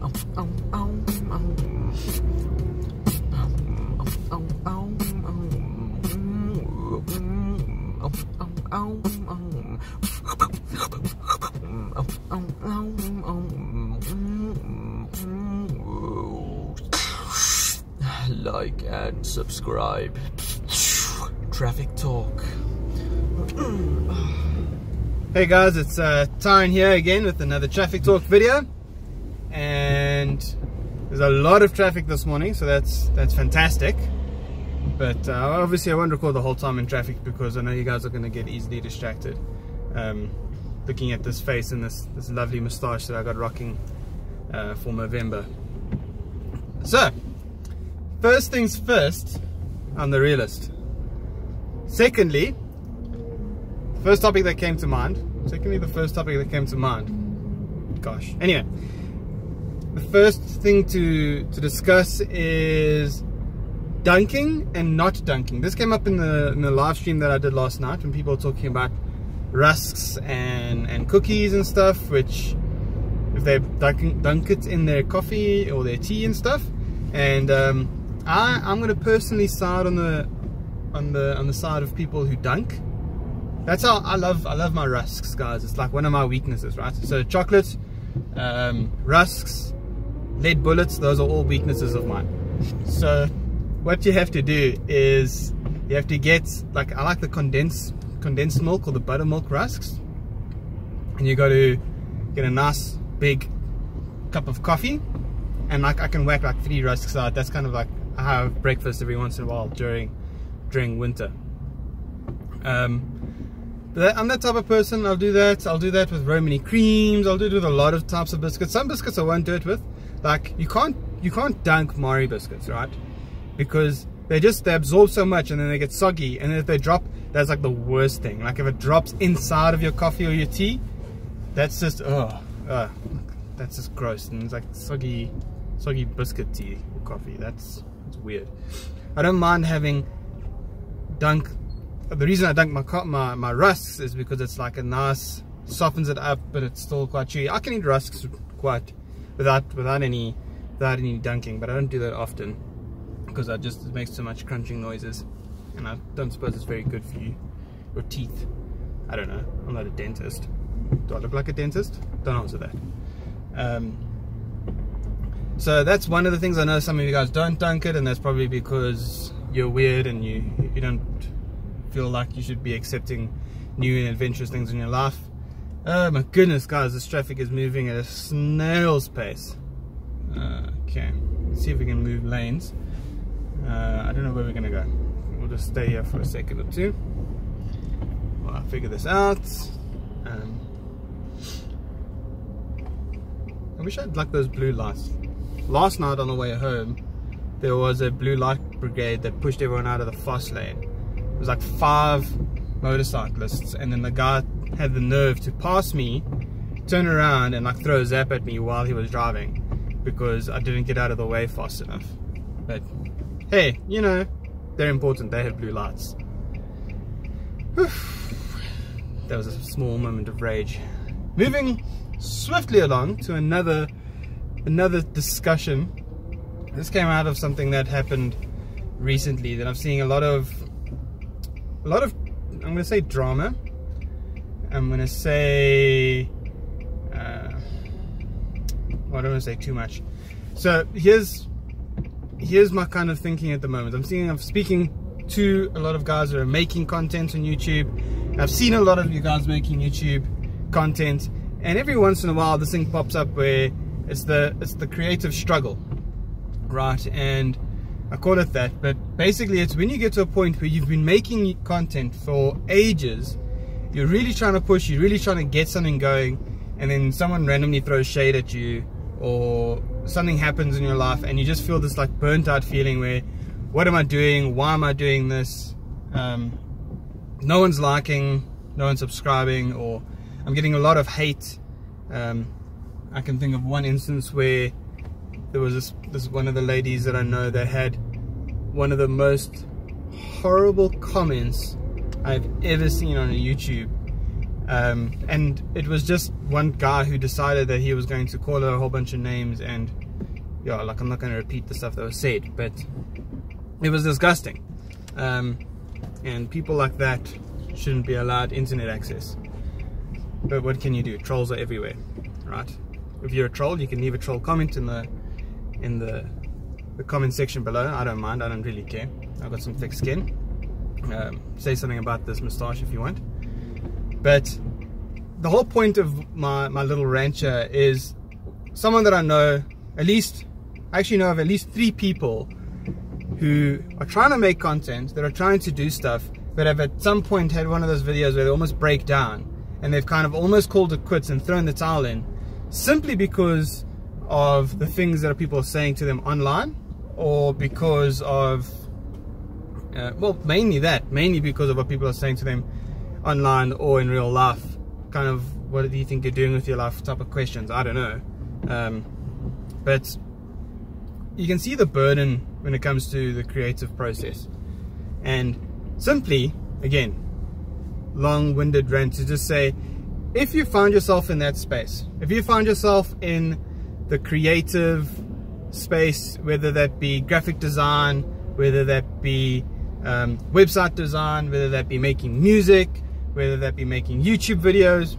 Like and subscribe. Traffic talk. Hey guys, it's Tyron here again with another traffic talk video, and there's a lot of traffic this morning, so that's fantastic. But obviously I won't record the whole time in traffic because I know you guys are going to get easily distracted looking at this face and this lovely moustache that I got rocking for November. So first things first, I'm the realist. Secondly, the first topic that came to mind. Gosh. Anyway, the first thing to discuss is dunking and not dunking. This came up in the live stream that I did last night when people were talking about rusks and cookies and stuff, which if they dunk it in their coffee or their tea and stuff. And I'm going to personally side on the side of people who dunk. That's how I love my rusks, guys. It's like one of my weaknesses, right? So chocolate, rusks, lead bullets, those are all weaknesses of mine. So what you have to do is you have to get, like, I like the condensed milk or the buttermilk rusks, and you got to get a nice big cup of coffee, and like I can whack like 3 rusks out. That's kind of like I have breakfast every once in a while during winter. But I'm that type of person. I'll do that with Romany creams. I'll do it with a lot of types of biscuits. Some biscuits I won't do it with. Like you can't dunk Mari biscuits, right? Because they absorb so much and then they get soggy, and if they drop, that's like the worst thing. Like if it drops inside of your coffee or your tea, that's just that's just gross, and it's like soggy biscuit tea or coffee. It's weird. I don't mind having dunk. The reason I dunk my rusks is because it's like a nice, softens it up, but it's still quite chewy. I can eat rusks quite without any dunking, but I don't do that often because it makes too much crunching noises, and I don't suppose it's very good for your teeth. I don't know. I'm not a dentist. Do I look like a dentist? Don't answer that. So that's one of the things. I know some of you guys don't dunk it, and that's probably because you're weird and you don't feel like you should be accepting new and adventurous things in your life. Oh my goodness, guys, this traffic is moving at a snail's pace. Okay, let's see if we can move lanes. I don't know where we're gonna go. We'll just stay here for a second or two while I figure this out. I wish I had like those blue lights. Last night on the way home, there was a blue light brigade that pushed everyone out of the fast lane. It was like 5 motorcyclists, and then the guy had the nerve to pass me, turn around and like throw a zap at me while he was driving because I didn't get out of the way fast enough. But hey, you know, they're important. They have blue lights. Whew. That was a small moment of rage. Moving swiftly along to another discussion. This came out of something that happened recently that I'm seeing a lot of I'm gonna say drama. I'm gonna say I don't want to say too much. So here's my kind of thinking at the moment. I'm speaking to a lot of guys that are making content on YouTube. I've seen a lot of you guys making YouTube content, and every once in a while this thing pops up where it's the creative struggle, right? And I call it that, but basically it's when you get to a point where you've been making content for ages, you're really trying to push, you're really trying to get something going, and then someone randomly throws shade at you, or something happens in your life and you just feel this like burnt out feeling where, what am I doing? Why am I doing this? No one's liking, no one's subscribing, or I'm getting a lot of hate. I can think of one instance where there was this one of the ladies that I know that had one of the most horrible comments I've ever seen on a YouTube And it was just one guy who decided that he was going to call her a whole bunch of names, and yeah, like, I'm not going to repeat the stuff that was said, but it was disgusting. And people like that shouldn't be allowed internet access. But what can you do? Trolls are everywhere, right? If you're a troll, you can leave a troll comment in the comment section below. I don't mind. I don't really care. I've got some thick skin. Say something about this moustache if you want. But the whole point of my little rancher is someone that I know, I actually know of at least 3 people who are trying to make content, that are trying to do stuff, but have at some point had one of those videos where they almost break down, and they've kind of almost called it quits and thrown the towel in, simply because of the things that people are saying to them online, or because of, well, mainly because of what people are saying to them online or in real life. Kind of, what do you think you're doing with your life type of questions. I don't know. But you can see the burden when it comes to the creative process. And simply, again, long-winded rant to just say, if you find yourself in that space, if you find yourself in the creative space, whether that be graphic design, whether that be website design, whether that be making music, whether that be making YouTube videos,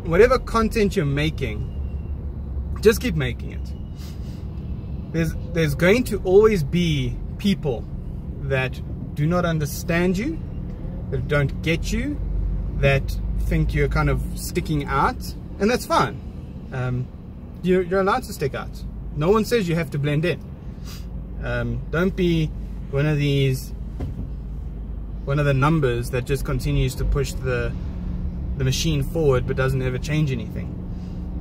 whatever content you're making, just keep making it. There's going to always be people that do not understand you, that don't get you, that think you're kind of sticking out, and that's fine. You're allowed to stick out. No one says you have to blend in. Don't be one of the numbers that just continues to push the machine forward but doesn't ever change anything.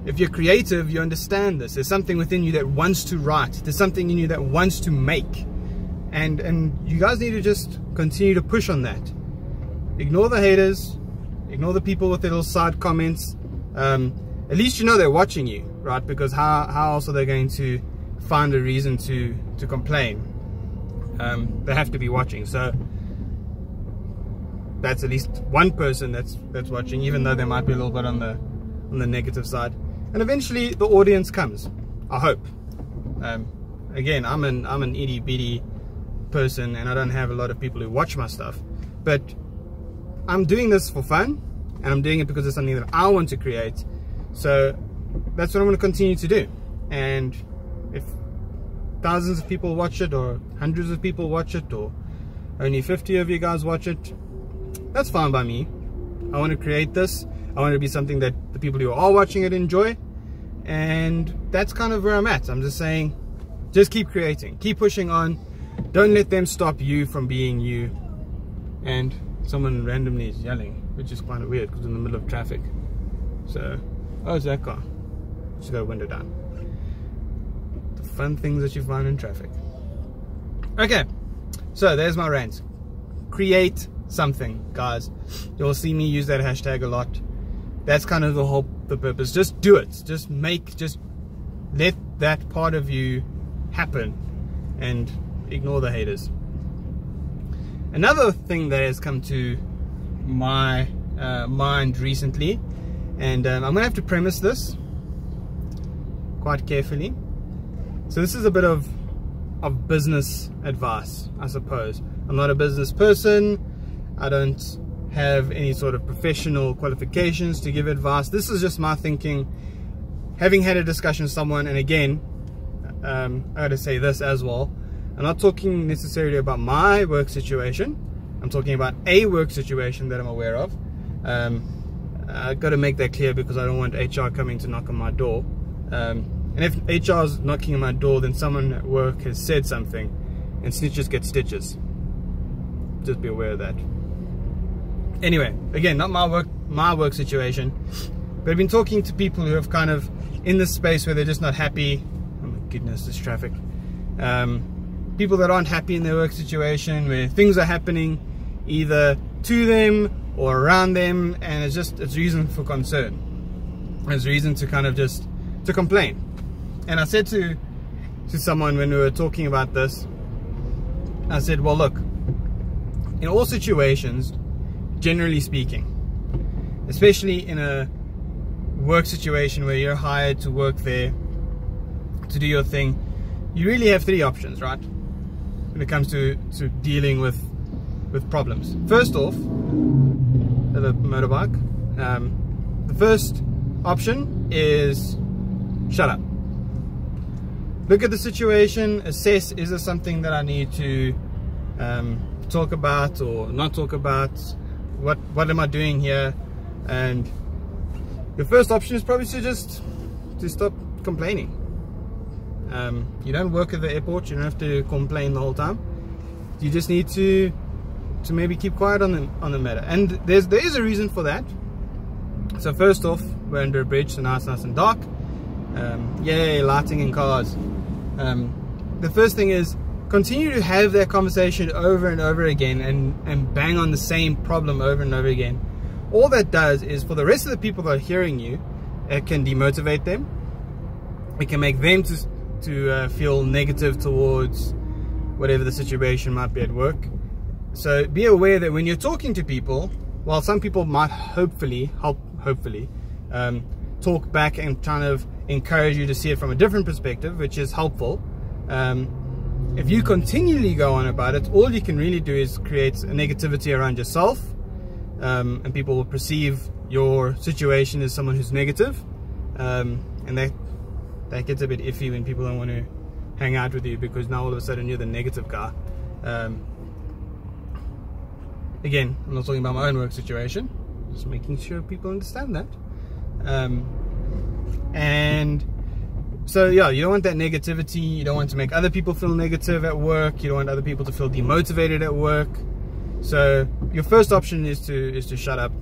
If you're creative, you understand this. There's something within you that wants to write. There's something in you that wants to make. And you guys need to just continue to push on that. Ignore the haters. Ignore the people with their little side comments. At least you know they're watching you, right? Because how else are they going to find a reason to complain? They have to be watching. So that's at least one person that's watching, even though they might be a little bit on the negative side. And eventually the audience comes, I hope. Again, I'm an itty bitty person, and I don't have a lot of people who watch my stuff, but I'm doing this for fun, and I'm doing it because it's something that I want to create. So that's what I'm going to continue to do. And if thousands of people watch it, or hundreds of people watch it, or only 50 of you guys watch it, that's fine by me. I want to create this. I want it to be something that the people who are watching it enjoy, and that's kind of where I'm at. I'm just saying, just keep creating, keep pushing on. Don't let them stop you from being you. And someone randomly is yelling, which is kind of weird because in the middle of traffic. So, oh, it's that car. Just got a window down. The fun things that you find in traffic. Okay, so there's my rant. Create something, guys. You'll see me use that hashtag a lot. That's kind of the purpose. Just do it. Just let that part of you happen, and ignore the haters. Another thing that has come to my mind recently, and I'm gonna have to premise this quite carefully. So this is a bit of business advice, I suppose. I'm not a business person. I don't have any sort of professional qualifications to give advice. This is just my thinking, having had a discussion with someone. And again, I gotta say this as well, I'm not talking necessarily about my work situation. I'm talking about a work situation that I'm aware of. I got to make that clear because I don't want HR coming to knock on my door. And if HR is knocking on my door, then someone at work has said something, and snitches get stitches. Just be aware of that. Anyway, again, not my work situation, but I've been talking to people who have kind of in this space where they're just not happy. Oh my goodness, this traffic. People that aren't happy in their work situation, where things are happening either to them or around them, and it's reason for concern. It's reason to kind of just to complain. And I said to someone when we were talking about this, I said, well, look, in all situations, generally speaking, especially in a work situation where you're hired to work there, to do your thing, you really have three options, right? When it comes to dealing with problems. First off, the motorbike. The first option is shut up. Look at the situation, assess, is there something that I need to talk about or not talk about? What am I doing here? And your first option is probably to stop complaining. You don't work at the airport, you don't have to complain the whole time. You just need to maybe keep quiet on the matter. And there is a reason for that. So first off, we're under a bridge, so now it's nice and dark. Yay, lighting in cars. The first thing is continue to have that conversation over and over again and bang on the same problem over and over again. All that does is, for the rest of the people that are hearing you, it can demotivate them. It can make them to feel negative towards whatever the situation might be at work. So be aware that when you're talking to people, while some people might hopefully talk back and kind of encourage you to see it from a different perspective, which is helpful, if you continually go on about it, all you can really do is create a negativity around yourself, and people will perceive your situation as someone who's negative, and that gets a bit iffy when people don't want to hang out with you, because now all of a sudden you're the negative guy. Again, I'm not talking about my own work situation, just making sure people understand that. And so yeah, you don't want that negativity, you don't want to make other people feel negative at work, you don't want other people to feel demotivated at work. So your first option is to shut up.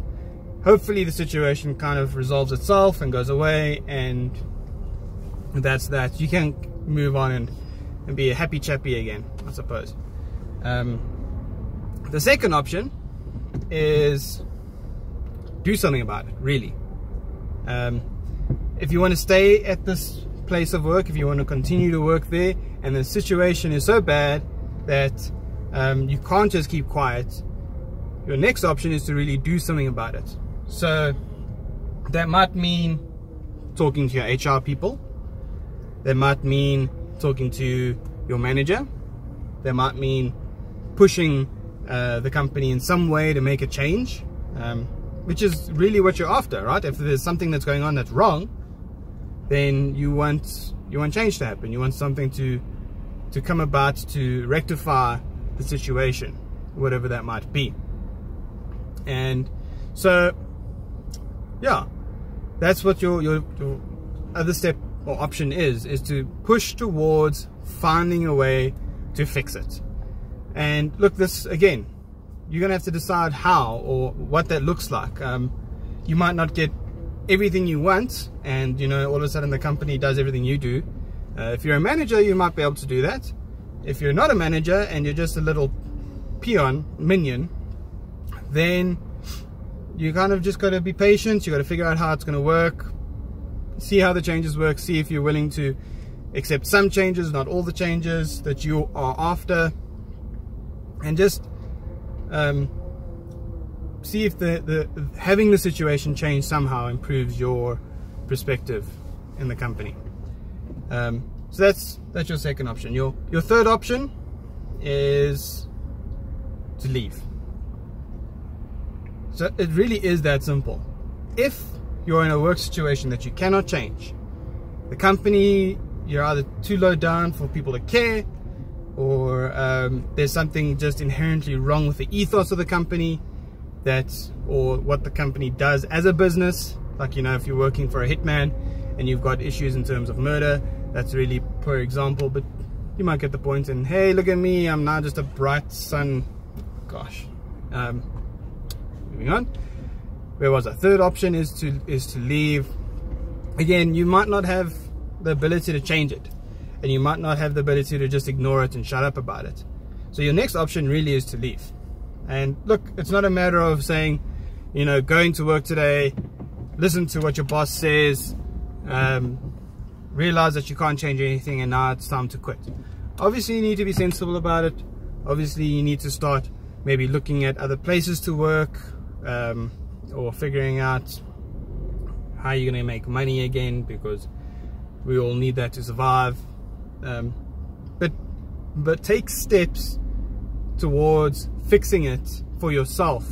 Hopefully the situation kind of resolves itself and goes away, and that's that. You can move on and be a happy chappy again, I suppose. The second option is do something about it, really. If you want to stay at this place of work, if you want to continue to work there, and the situation is so bad that you can't just keep quiet, your next option is to really do something about it. So that might mean talking to your HR people, that might mean talking to your manager, that might mean pushing the company in some way to make a change, which is really what you're after, right? If there's something that's going on that's wrong, then you want change to happen. You want something to come about to rectify the situation, whatever that might be. And so yeah, that's what your other step or option is to push towards finding a way to fix it. And look, this again, you're gonna have to decide how or what that looks like. You might not get everything you want, and all of a sudden the company does everything you do. If you're a manager, you might be able to do that. If you're not a manager and you're just a little minion, then you kind of just got to be patient. You got to figure out how it's going to work, see how the changes work, see if you're willing to accept some changes, not all the changes that you are after, and just see if the having the situation change somehow improves your perspective in the company. So that's your second option. Your third option is to leave. So it really is that simple. If you're in a work situation that you cannot change, the company, you're either too low down for people to care, or there's something just inherently wrong with the ethos of the company, or what the company does as a business. Like, if you're working for a hitman and you've got issues in terms of murder, that's a really poor example, but you might get the point. And hey, look at me, I'm now just a bright sun. Gosh. Moving on. Where was I? Third option is to leave. Again, you might not have the ability to change it, and you might not have the ability to just ignore it and shut up about it. So your next option really is to leave. And look, it's not a matter of saying, going to work today, listen to what your boss says, realize that you can't change anything, and now it's time to quit. Obviously you need to be sensible about it. Obviously you need to start maybe looking at other places to work, or figuring out how you're going to make money again, because we all need that to survive. But take steps towards fixing it for yourself,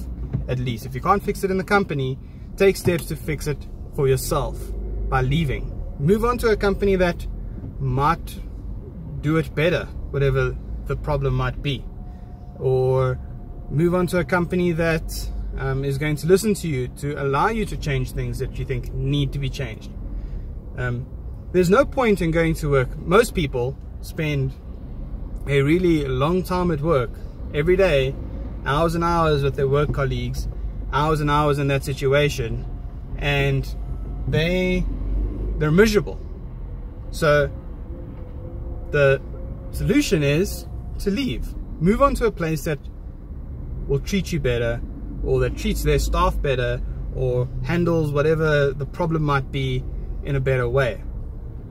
at least. If you can't fix it in the company, take steps to fix it for yourself by leaving. Move on to a company that might do it better, whatever the problem might be. Or move on to a company that is going to listen to you, to allow you to change things that you think need to be changed. There's no point in going to work. Most people spend a really long time at work every day, hours and hours with their work colleagues, hours and hours in that situation, and they're miserable. So the solution is to leave. Move on to a place that will treat you better, or that treats their staff better, or handles whatever the problem might be in a better way.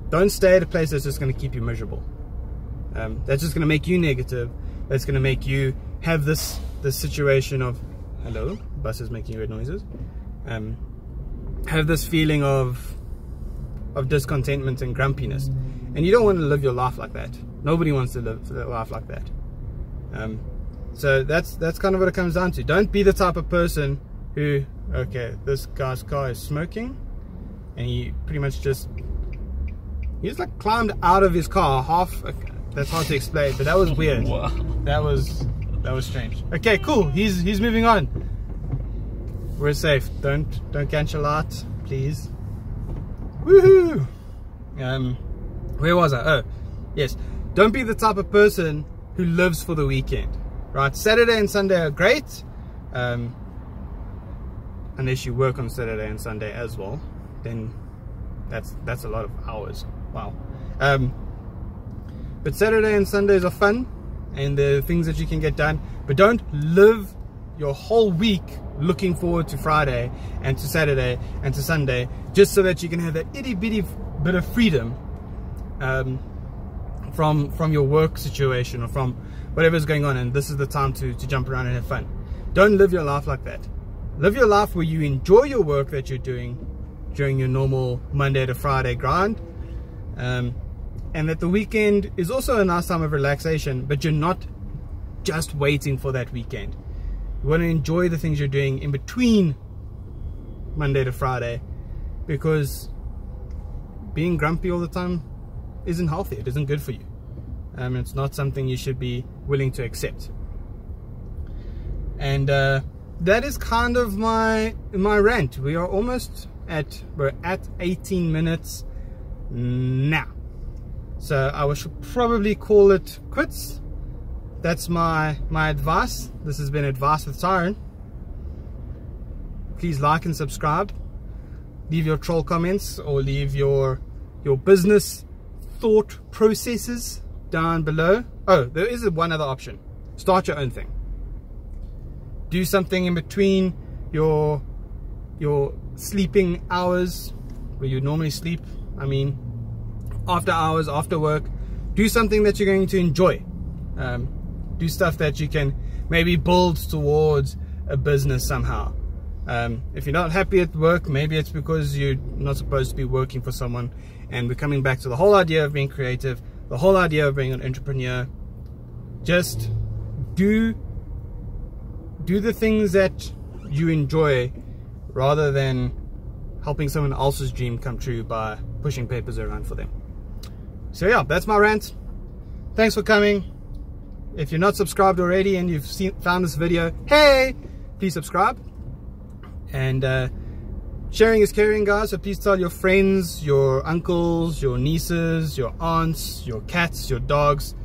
Don't stay at a place that's just going to keep you miserable. That's just going to make you negative. That's going to make you have this situation of, hello, bus is making weird noises. Have this feeling of discontentment and grumpiness, and you don't want to live your life like that. Nobody wants to live their life like that. So that's kind of what it comes down to. Don't be the type of person who, okay, this guy's car is smoking, and he pretty much just like climbed out of his car half. That's hard to explain, but that was weird. Wow. That was strange. Okay, cool. He's moving on. We're safe. Don't cancel out, please. Woohoo! Where was I? Oh, yes. Don't be the type of person who lives for the weekend. Right? Saturday and Sunday are great, unless you work on Saturday and Sunday as well. Then that's a lot of hours. Wow. But Saturday and Sundays are fun, and the things that you can get done. But don't live your whole week looking forward to Friday and to Saturday and to Sunday, just so that you can have that itty bitty bit of freedom from your work situation, or from whatever's going on, and this is the time to jump around and have fun. Don't live your life like that. Live your life where you enjoy your work that you're doing during your normal Monday to Friday grind, and that the weekend is also a nice time of relaxation, but you're not just waiting for that weekend. You want to enjoy the things you're doing in between Monday to Friday, because being grumpy all the time isn't healthy. It isn't good for you. It's not something you should be willing to accept. And that is kind of my rant. We're at 18 minutes now, so I should probably call it quits. That's my advice. This has been Advice with Tyron. Please like and subscribe. Leave your troll comments, or leave your business thought processes down below. Oh, there is one other option. Start your own thing. Do something in between your sleeping hours, where you normally sleep. I mean, after hours, after work. Do something that you're going to enjoy. Do stuff that you can maybe build towards a business somehow. If you're not happy at work, maybe it's because you're not supposed to be working for someone. And we're coming back to the whole idea of being creative, the whole idea of being an entrepreneur. Just do the things that you enjoy, rather than helping someone else's dream come true by pushing papers around for them. So yeah, that's my rant. Thanks for coming. If you're not subscribed already and you've found this video, hey, please subscribe. And sharing is caring, guys, so please tell your friends, your uncles, your nieces, your aunts, your cats, your dogs.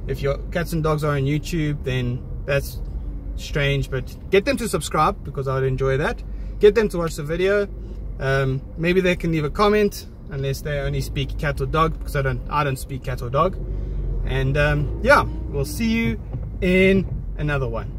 If your cats and dogs are on YouTube, then that's strange, but get them to subscribe, because I would enjoy that. Get them to watch the video. Maybe they can leave a comment, unless they only speak cat or dog, because I don't speak cat or dog. And yeah, we'll see you in another one.